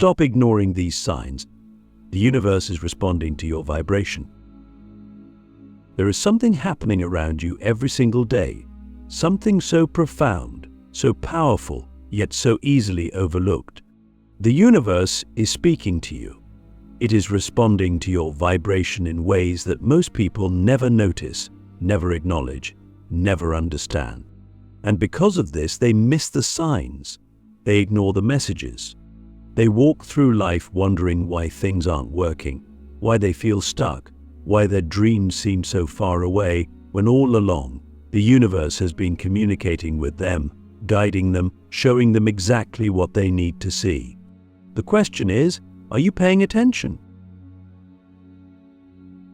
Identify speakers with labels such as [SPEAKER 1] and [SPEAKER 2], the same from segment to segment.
[SPEAKER 1] stop ignoring these signs. The universe is responding to your vibration. There is something happening around you every single day, something so profound, so powerful, yet so easily overlooked. The universe is speaking to you. It is responding to your vibration in ways that most people never notice, never acknowledge, never understand. And because of this, they miss the signs. They ignore the messages. They walk through life wondering why things aren't working, why they feel stuck, why their dreams seem so far away, when all along, the universe has been communicating with them, guiding them, showing them exactly what they need to see. The question is, are you paying attention?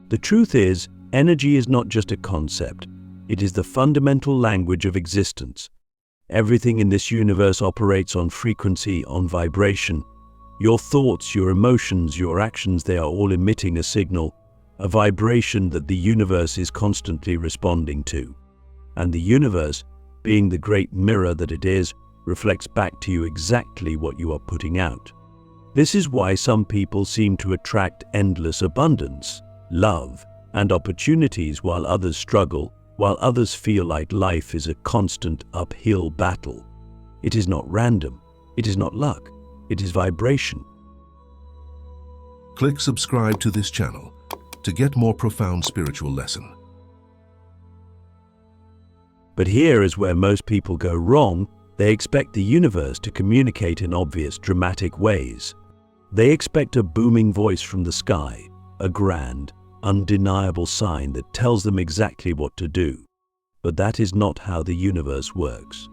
[SPEAKER 1] The truth is, energy is not just a concept. It is the fundamental language of existence. Everything in this universe operates on frequency, on vibration. Your thoughts, your emotions, your actions, they are all emitting a signal, a vibration that the universe is constantly responding to. And the universe, being the great mirror that it is, reflects back to you exactly what you are putting out. This is why some people seem to attract endless abundance, love, and opportunities while others struggle, while others feel like life is a constant uphill battle. It is not random. It is not luck. It is vibration.
[SPEAKER 2] Click subscribe to this channel to get more profound spiritual lesson.
[SPEAKER 1] But here is where most people go wrong. They expect the universe to communicate in obvious, dramatic ways. They expect a booming voice from the sky, a grand, undeniable sign that tells them exactly what to do. But that is not how the universe works.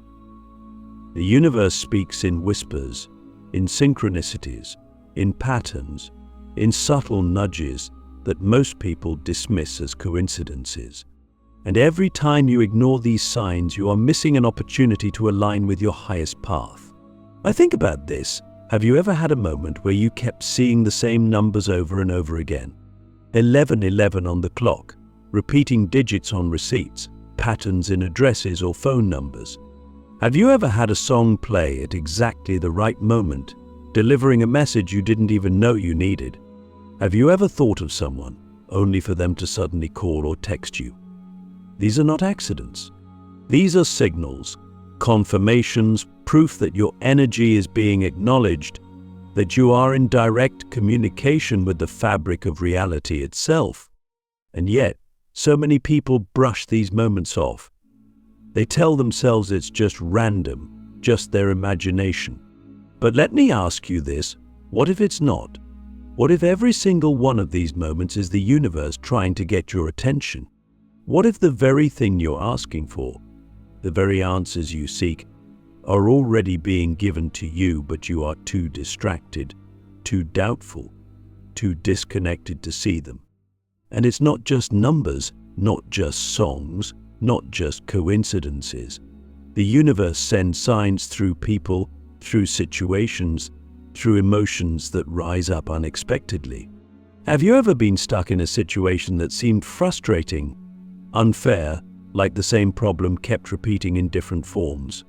[SPEAKER 1] The universe speaks in whispers, in synchronicities, in patterns, in subtle nudges that most people dismiss as coincidences. And every time you ignore these signs, you are missing an opportunity to align with your highest path. I think about this. Have you ever had a moment where you kept seeing the same numbers over and over again? 1111 on the clock, repeating digits on receipts, patterns in addresses or phone numbers. Have you ever had a song play at exactly the right moment, delivering a message you didn't even know you needed? Have you ever thought of someone, only for them to suddenly call or text you? These are not accidents. These are signals, confirmations, proof that your energy is being acknowledged, that you are in direct communication with the fabric of reality itself. And yet, so many people brush these moments off. They tell themselves it's just random, just their imagination. But let me ask you this, what if it's not? What if every single one of these moments is the universe trying to get your attention? What if the very thing you're asking for, the very answers you seek, are already being given to you, but you are too distracted, too doubtful, too disconnected to see them? And it's not just numbers, not just songs, not just coincidences. The universe sends signs through people, through situations, through emotions that rise up unexpectedly. Have you ever been stuck in a situation that seemed frustrating, unfair, like the same problem kept repeating in different forms?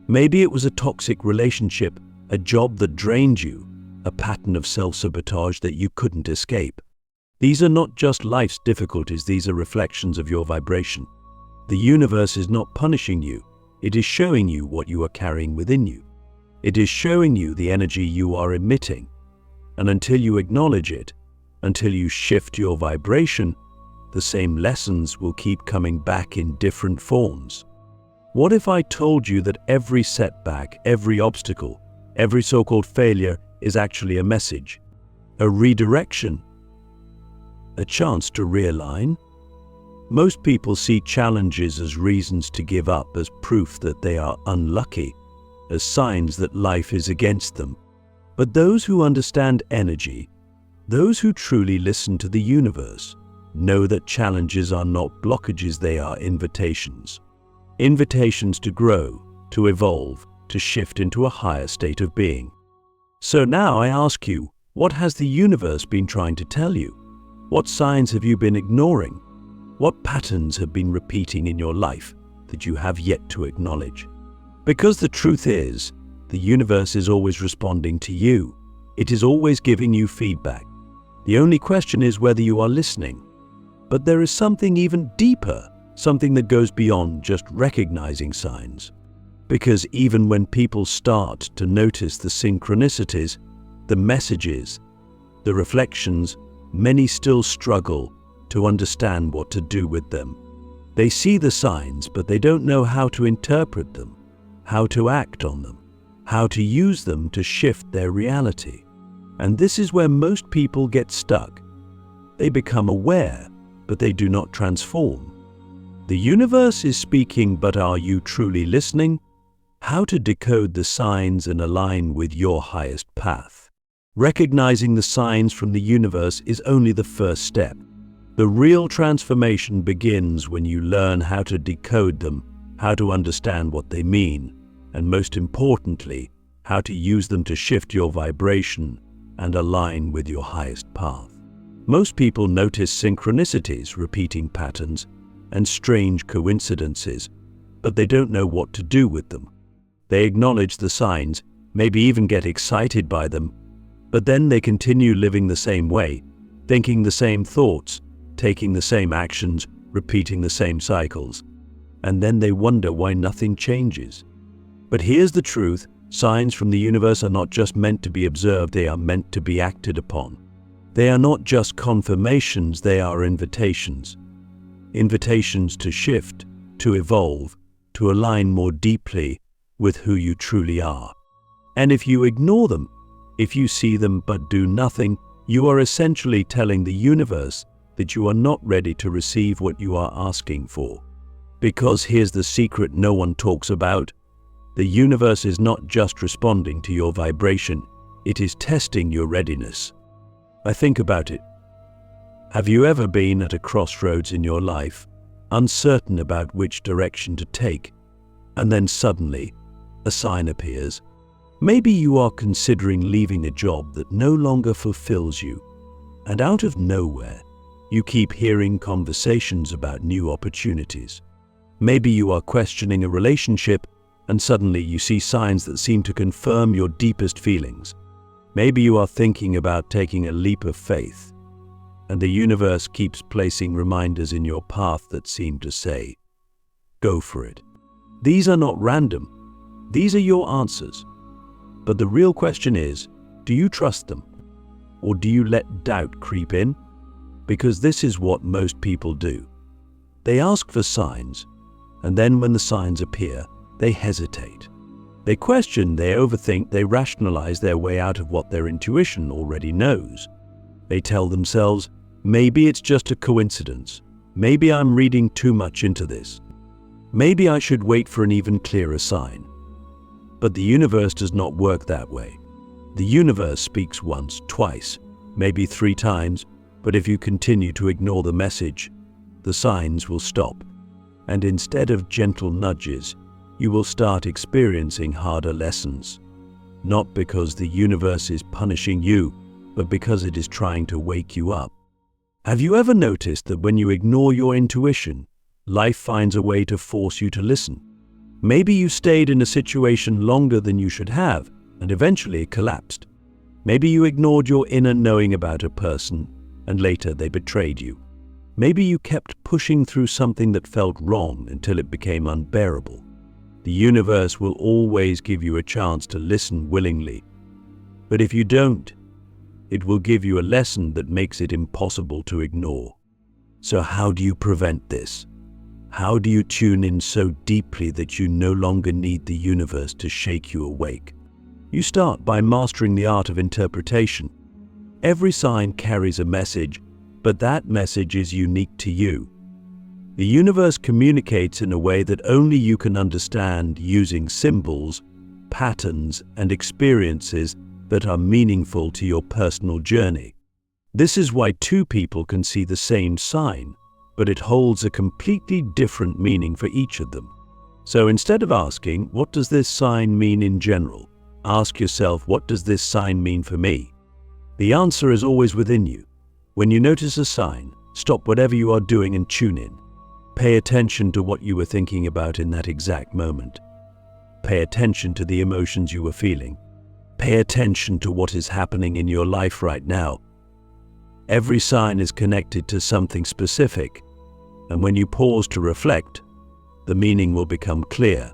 [SPEAKER 1] Maybe it was a toxic relationship, a job that drained you, a pattern of self-sabotage that you couldn't escape. These are not just life's difficulties, these are reflections of your vibration. The universe is not punishing you, it is showing you what you are carrying within you. It is showing you the energy you are emitting. And until you acknowledge it, until you shift your vibration, the same lessons will keep coming back in different forms. What if I told you that every setback, every obstacle, every so-called failure is actually a message, a redirection, a chance to realign? Most people see challenges as reasons to give up, as proof that they are unlucky, as signs that life is against them. But those who understand energy, those who truly listen to the universe, know that challenges are not blockages, they are invitations. Invitations to grow, to evolve, to shift into a higher state of being. So now I ask you, what has the universe been trying to tell you? What signs have you been ignoring? What patterns have been repeating in your life that you have yet to acknowledge? Because the truth is, the universe is always responding to you. It is always giving you feedback. The only question is whether you are listening. But there is something even deeper, something that goes beyond just recognizing signs. Because even when people start to notice the synchronicities, the messages, the reflections, many still struggle to understand what to do with them. They see the signs, but they don't know how to interpret them, how to act on them, how to use them to shift their reality. And this is where most people get stuck. They become aware, but they do not transform. The universe is speaking, but are you truly listening? How to decode the signs and align with your highest path. Recognizing the signs from the universe is only the first step. The real transformation begins when you learn how to decode them, how to understand what they mean, and most importantly, how to use them to shift your vibration and align with your highest path. Most people notice synchronicities, repeating patterns, and strange coincidences, but they don't know what to do with them. They acknowledge the signs, maybe even get excited by them, but then they continue living the same way, thinking the same thoughts, taking the same actions, repeating the same cycles. And then they wonder why nothing changes. But here's the truth: signs from the universe are not just meant to be observed, they are meant to be acted upon. They are not just confirmations, they are invitations. Invitations to shift, to evolve, to align more deeply with who you truly are. And if you ignore them, if you see them but do nothing, you are essentially telling the universe that you are not ready to receive what you are asking for. Because here's the secret no one talks about: the universe is not just responding to your vibration, it is testing your readiness. I think about it. Have you ever been at a crossroads in your life, uncertain about which direction to take, and then suddenly a sign appears? Maybe you are considering leaving a job that no longer fulfills you, and out of nowhere, you keep hearing conversations about new opportunities. Maybe you are questioning a relationship, and suddenly you see signs that seem to confirm your deepest feelings. Maybe you are thinking about taking a leap of faith, and the universe keeps placing reminders in your path that seem to say, go for it. These are not random. These are your answers. But the real question is, do you trust them? Or do you let doubt creep in? Because this is what most people do. They ask for signs, and then when the signs appear, they hesitate. They question, they overthink, they rationalize their way out of what their intuition already knows. They tell themselves, maybe it's just a coincidence. Maybe I'm reading too much into this. Maybe I should wait for an even clearer sign. But the universe does not work that way. The universe speaks once, twice, maybe 3 times, but if you continue to ignore the message, the signs will stop. And instead of gentle nudges, you will start experiencing harder lessons. Not because the universe is punishing you, but because it is trying to wake you up. Have you ever noticed that when you ignore your intuition, life finds a way to force you to listen? Maybe you stayed in a situation longer than you should have, and eventually it collapsed. Maybe you ignored your inner knowing about a person, and later they betrayed you. Maybe you kept pushing through something that felt wrong until it became unbearable. The universe will always give you a chance to listen willingly. But if you don't, it will give you a lesson that makes it impossible to ignore. So how do you prevent this? How do you tune in so deeply that you no longer need the universe to shake you awake? You start by mastering the art of interpretation. Every sign carries a message, but that message is unique to you. The universe communicates in a way that only you can understand, using symbols, patterns, and experiences that are meaningful to your personal journey. This is why 2 people can see the same sign, but it holds a completely different meaning for each of them. So instead of asking, what does this sign mean in general? Ask yourself, what does this sign mean for me? The answer is always within you. When you notice a sign, stop whatever you are doing and tune in. Pay attention to what you were thinking about in that exact moment. Pay attention to the emotions you were feeling. Pay attention to what is happening in your life right now. Every sign is connected to something specific, and when you pause to reflect, the meaning will become clear.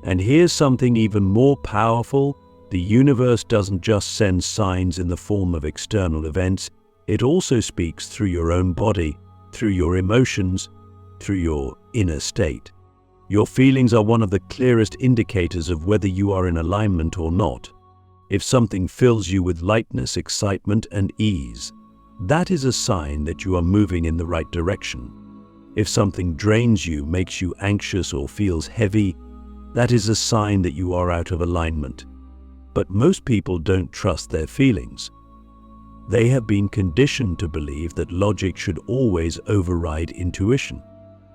[SPEAKER 1] And here's something even more powerful. The universe doesn't just send signs in the form of external events, it also speaks through your own body, through your emotions, through your inner state. Your feelings are one of the clearest indicators of whether you are in alignment or not. If something fills you with lightness, excitement, and ease, that is a sign that you are moving in the right direction. If something drains you, makes you anxious, or feels heavy, that is a sign that you are out of alignment. But most people don't trust their feelings. They have been conditioned to believe that logic should always override intuition.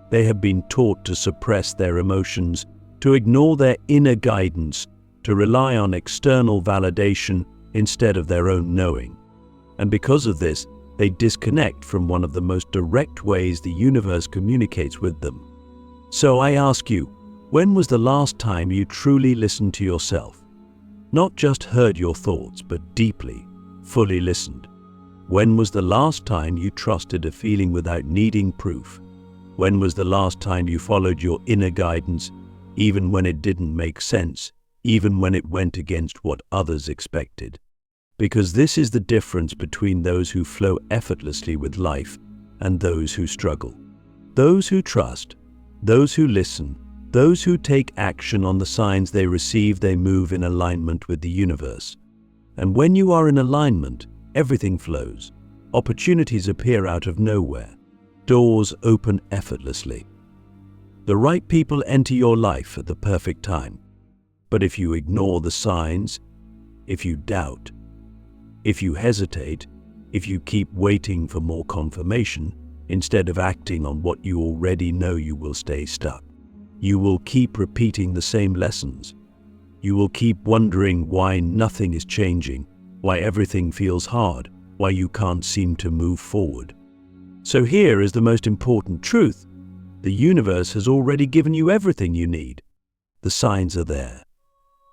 [SPEAKER 1] They have been taught to suppress their emotions, to ignore their inner guidance, to rely on external validation instead of their own knowing. And because of this, they disconnect from one of the most direct ways the universe communicates with them. So I ask you, when was the last time you truly listened to yourself? Not just heard your thoughts, but deeply, fully listened. When was the last time you trusted a feeling without needing proof? When was the last time you followed your inner guidance, even when it didn't make sense, even when it went against what others expected? Because this is the difference between those who flow effortlessly with life and those who struggle. Those who trust, those who listen, those who take action on the signs they receive, they move in alignment with the universe. And when you are in alignment, everything flows. Opportunities appear out of nowhere. Doors open effortlessly. The right people enter your life at the perfect time. But if you ignore the signs, if you doubt, if you hesitate, if you keep waiting for more confirmation instead of acting on what you already know, you will stay stuck. You will keep repeating the same lessons. You will keep wondering why nothing is changing, why everything feels hard, why you can't seem to move forward. So here is the most important truth. The universe has already given you everything you need. The signs are there.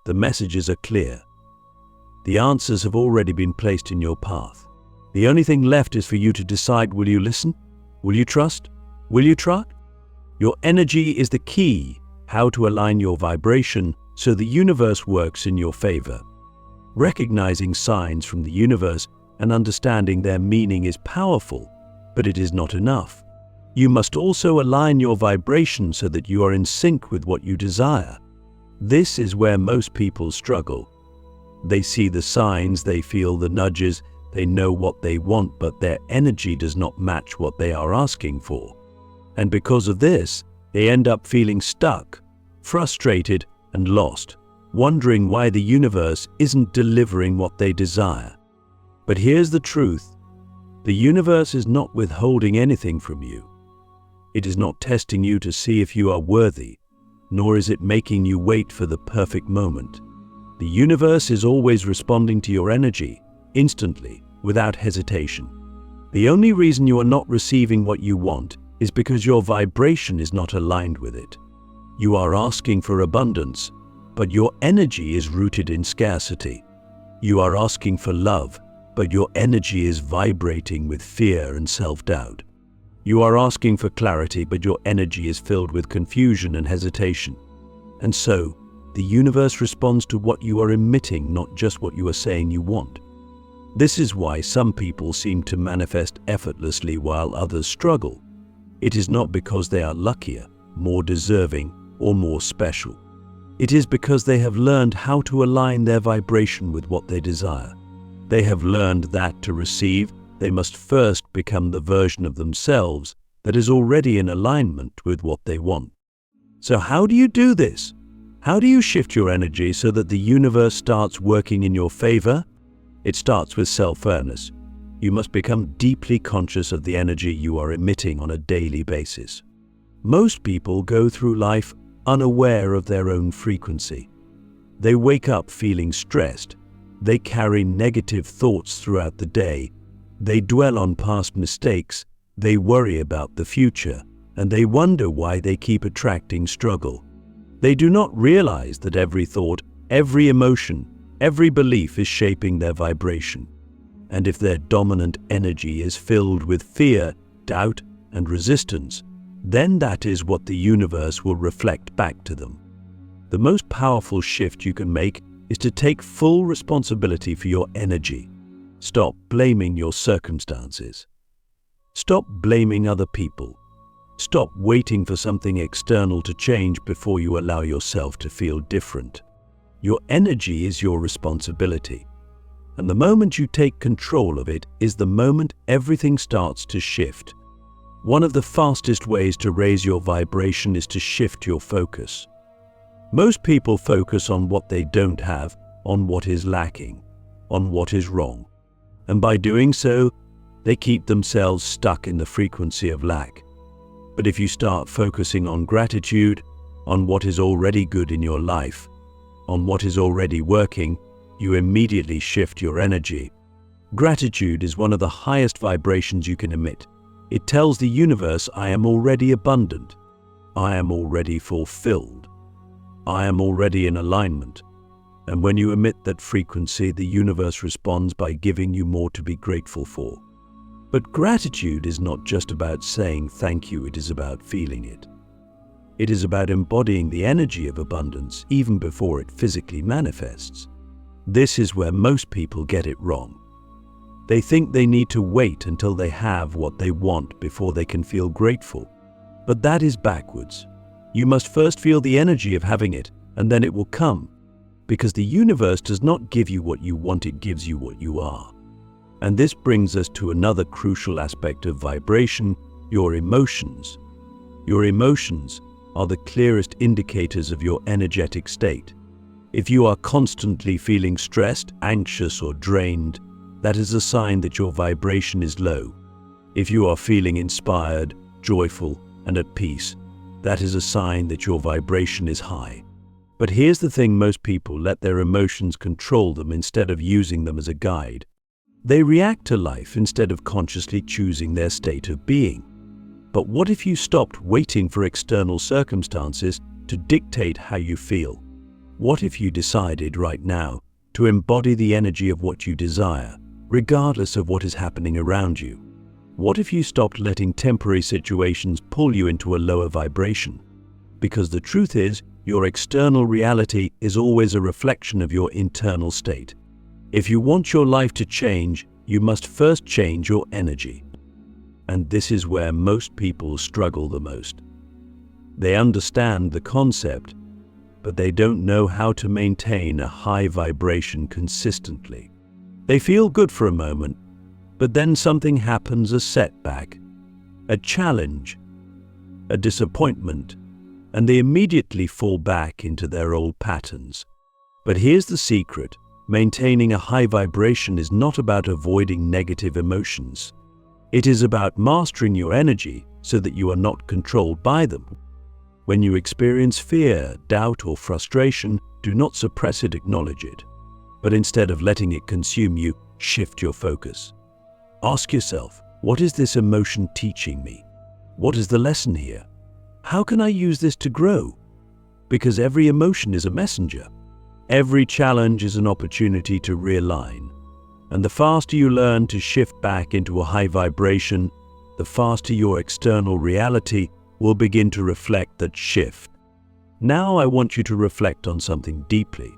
[SPEAKER 1] The messages are clear. The answers have already been placed in your path. The only thing left is for you to decide: will you listen? Will you trust? Will you try? Your energy is the key. How to align your vibration so the universe works in your favor. Recognizing signs from the universe and understanding their meaning is powerful, but it is not enough. You must also align your vibration so that you are in sync with what you desire. This is where most people struggle. They see the signs, they feel the nudges, they know what they want, but their energy does not match what they are asking for. And because of this, they end up feeling stuck, frustrated, and lost, wondering why the universe isn't delivering what they desire. But here's the truth. The universe is not withholding anything from you. It is not testing you to see if you are worthy, nor is it making you wait for the perfect moment. The universe is always responding to your energy, instantly, without hesitation. The only reason you are not receiving what you want is because your vibration is not aligned with it. You are asking for abundance, but your energy is rooted in scarcity. You are asking for love, but your energy is vibrating with fear and self-doubt. You are asking for clarity, but your energy is filled with confusion and hesitation. And so, the universe responds to what you are emitting, not just what you are saying you want. This is why some people seem to manifest effortlessly while others struggle. It is not because they are luckier, more deserving, or more special. It is because they have learned how to align their vibration with what they desire. They have learned that to receive, they must first become the version of themselves that is already in alignment with what they want. So how do you do this? How do you shift your energy so that the universe starts working in your favor? It starts with self-awareness. You must become deeply conscious of the energy you are emitting on a daily basis. Most people go through life unaware of their own frequency. They wake up feeling stressed. They carry negative thoughts throughout the day. They dwell on past mistakes. They worry about the future, and they wonder why they keep attracting struggle. They do not realize that every thought, every emotion, Every belief is shaping their vibration. And if their dominant energy is filled with fear, doubt, and resistance, then that is what the universe will reflect back to them. The most powerful shift you can make is to take full responsibility for your energy. Stop blaming your circumstances. Stop blaming other people. Stop waiting for something external to change before you allow yourself to feel different. Your energy is your responsibility. And the moment you take control of it is the moment everything starts to shift. One of the fastest ways to raise your vibration is to shift your focus. Most people focus on what they don't have, on what is lacking, on what is wrong. And by doing so, they keep themselves stuck in the frequency of lack. But if you start focusing on gratitude, on what is already good in your life, on what is already working, you immediately shift your energy. Gratitude is one of the highest vibrations you can emit. It tells the universe, I am already abundant. I am already fulfilled. I am already in alignment. And when you emit that frequency, the universe responds by giving you more to be grateful for. But gratitude is not just about saying thank you, it is about feeling it. It is about embodying the energy of abundance even before it physically manifests. This is where most people get it wrong. They think they need to wait until they have what they want before they can feel grateful. But that is backwards. You must first feel the energy of having it, and then it will come. Because the universe does not give you what you want, it gives you what you are. And this brings us to another crucial aspect of vibration, your emotions. Your emotions are the clearest indicators of your energetic state. If you are constantly feeling stressed, anxious, or drained, that is a sign that your vibration is low. If you are feeling inspired, joyful, and at peace, that is a sign that your vibration is high. But here's the thing, most people let their emotions control them instead of using them as a guide. They react to life instead of consciously choosing their state of being. But what if you stopped waiting for external circumstances to dictate how you feel? What if you decided right now to embody the energy of what you desire, regardless of what is happening around you? What if you stopped letting temporary situations pull you into a lower vibration? Because the truth is, your external reality is always a reflection of your internal state. If you want your life to change, you must first change your energy. And this is where most people struggle the most. They understand the concept, but they don't know how to maintain a high vibration consistently. They feel good for a moment, but then something happens, a setback, a challenge, a disappointment, and they immediately fall back into their old patterns. But here's the secret. Maintaining a high vibration is not about avoiding negative emotions. It is about mastering your energy so that you are not controlled by them. When you experience fear, doubt, or frustration, do not suppress it, acknowledge it. But instead of letting it consume you, shift your focus. Ask yourself, what is this emotion teaching me? What is the lesson here? How can I use this to grow? Because every emotion is a messenger. Every challenge is an opportunity to realign. And the faster you learn to shift back into a high vibration, the faster your external reality will begin to reflect that shift. Now I want you to reflect on something deeply.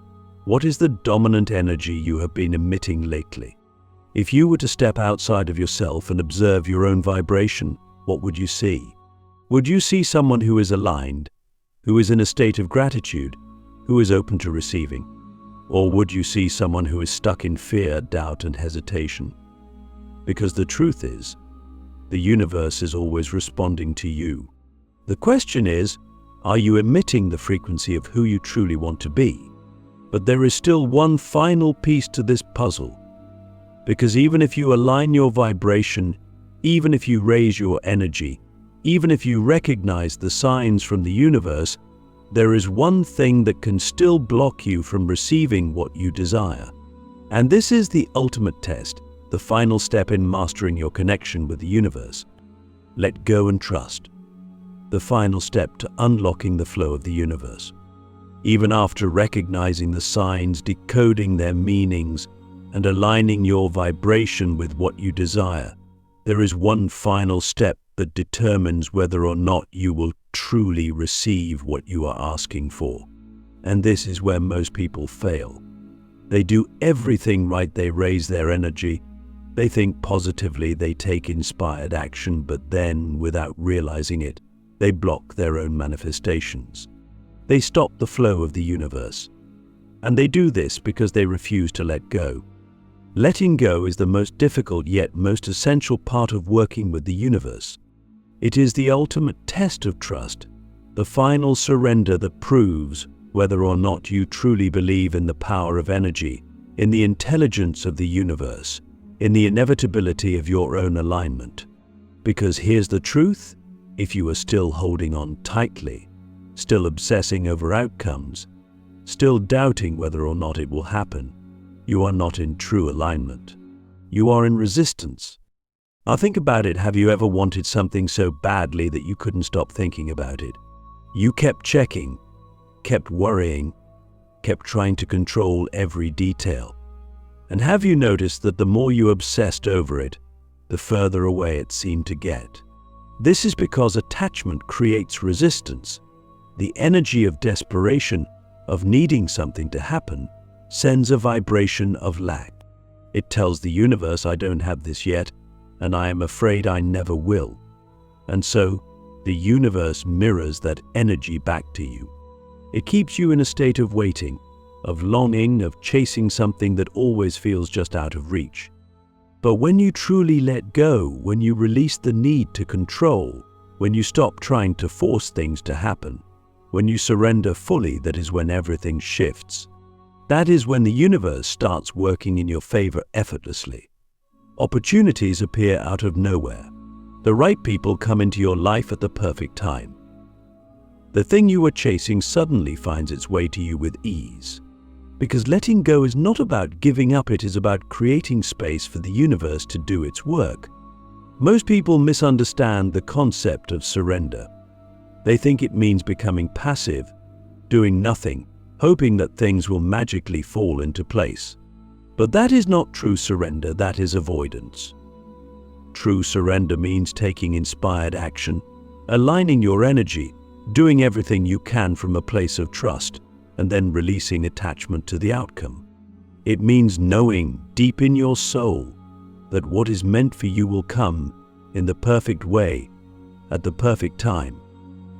[SPEAKER 1] What is the dominant energy you have been emitting lately? If you were to step outside of yourself and observe your own vibration, what would you see? Would you see someone who is aligned, who is in a state of gratitude, who is open to receiving? Or would you see someone who is stuck in fear, doubt, and hesitation? Because the truth is, the universe is always responding to you. The question is, are you emitting the frequency of who you truly want to be? But there is still one final piece to this puzzle. Because even if you align your vibration, even if you raise your energy, even if you recognize the signs from the universe, there is one thing that can still block you from receiving what you desire. And this is the ultimate test, the final step in mastering your connection with the universe. Let go and trust. The final step to unlocking the flow of the universe. Even after recognizing the signs, decoding their meanings, and aligning your vibration with what you desire, there is one final step that determines whether or not you will truly receive what you are asking for. And this is where most people fail. They do everything right. They raise their energy, they think positively, they take inspired action, but then, without realizing it, they block their own manifestations. They stop the flow of the universe. And they do this because they refuse to let go. Letting go is the most difficult yet most essential part of working with the universe. It is the ultimate test of trust, the final surrender that proves whether or not you truly believe in the power of energy, in the intelligence of the universe, in the inevitability of your own alignment. Because here's the truth: if you are still holding on tightly, still obsessing over outcomes, still doubting whether or not it will happen, you are not in true alignment. You are in resistance. Now think about it. Have you ever wanted something so badly that you couldn't stop thinking about it? You kept checking, kept worrying, kept trying to control every detail. And have you noticed that the more you obsessed over it, the further away it seemed to get? This is because attachment creates resistance. The energy of desperation, of needing something to happen, sends a vibration of lack. It tells the universe, I don't have this yet, and I am afraid I never will. And so, the universe mirrors that energy back to you. It keeps you in a state of waiting, of longing, of chasing something that always feels just out of reach. But when you truly let go, when you release the need to control, when you stop trying to force things to happen, when you surrender fully, that is when everything shifts. That is when the universe starts working in your favor effortlessly. Opportunities appear out of nowhere. The right people come into your life at the perfect time. The thing you are chasing suddenly finds its way to you with ease. Because letting go is not about giving up, it is about creating space for the universe to do its work. Most people misunderstand the concept of surrender. They think it means becoming passive, doing nothing, hoping that things will magically fall into place. But that is not true surrender, that is avoidance. True surrender means taking inspired action, aligning your energy, doing everything you can from a place of trust, and then releasing attachment to the outcome. It means knowing deep in your soul that what is meant for you will come in the perfect way, at the perfect time.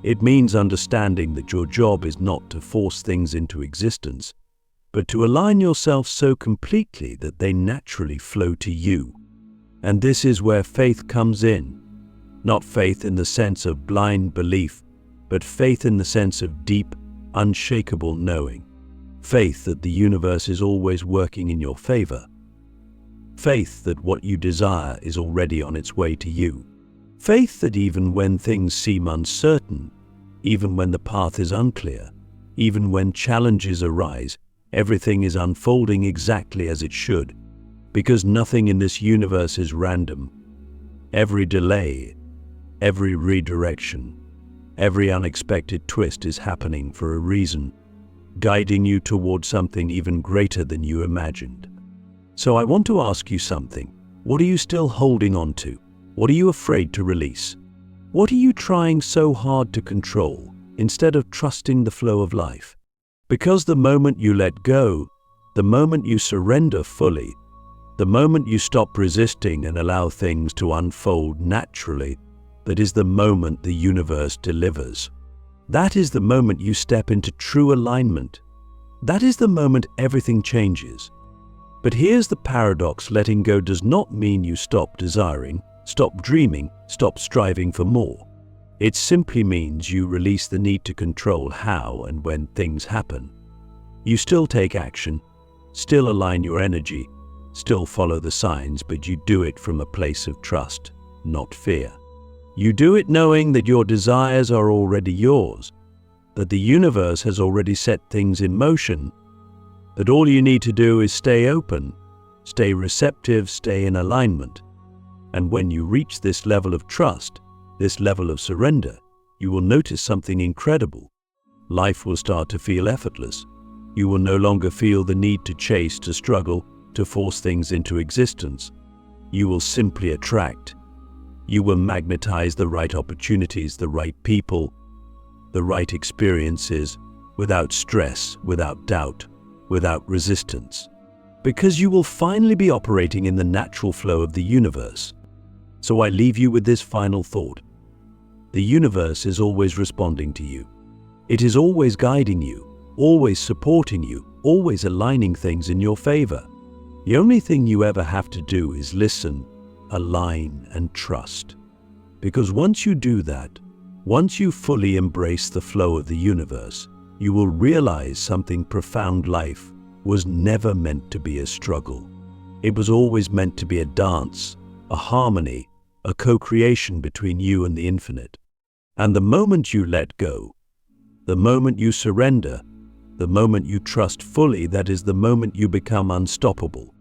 [SPEAKER 1] It means understanding that your job is not to force things into existence, but to align yourself so completely that they naturally flow to you. And this is where faith comes in. Not faith in the sense of blind belief, but faith in the sense of deep, unshakable knowing. Faith that the universe is always working in your favor. Faith that what you desire is already on its way to you. Faith that even when things seem uncertain, even when the path is unclear, even when challenges arise, everything is unfolding exactly as it should, because nothing in this universe is random. Every delay, every redirection, every unexpected twist is happening for a reason, guiding you towards something even greater than you imagined. So I want to ask you something. What are you still holding on to? What are you afraid to release? What are you trying so hard to control instead of trusting the flow of life? Because the moment you let go, the moment you surrender fully, the moment you stop resisting and allow things to unfold naturally, that is the moment the universe delivers. That is the moment you step into true alignment. That is the moment everything changes. But here's the paradox: letting go does not mean you stop desiring, stop dreaming, stop striving for more. It simply means you release the need to control how and when things happen. You still take action, still align your energy, still follow the signs, but you do it from a place of trust, not fear. You do it knowing that your desires are already yours, that the universe has already set things in motion, that all you need to do is stay open, stay receptive, stay in alignment. And when you reach this level of trust, this level of surrender, you will notice something incredible. life will start to feel effortless. You will no longer feel the need to chase, to struggle, to force things into existence. You will simply attract. You will magnetize the right opportunities, the right people, the right experiences, without stress, without doubt, without resistance. Because you will finally be operating in the natural flow of the universe. So I leave you with this final thought. The universe is always responding to you. It is always guiding you, always supporting you, always aligning things in your favor. The only thing you ever have to do is listen, align, and trust. Because once you do that, once you fully embrace the flow of the universe, you will realize something profound. Life was never meant to be a struggle. It was always meant to be a dance, a harmony, a co-creation between you and the infinite. And the moment you let go, the moment you surrender, the moment you trust fully, that is the moment you become unstoppable.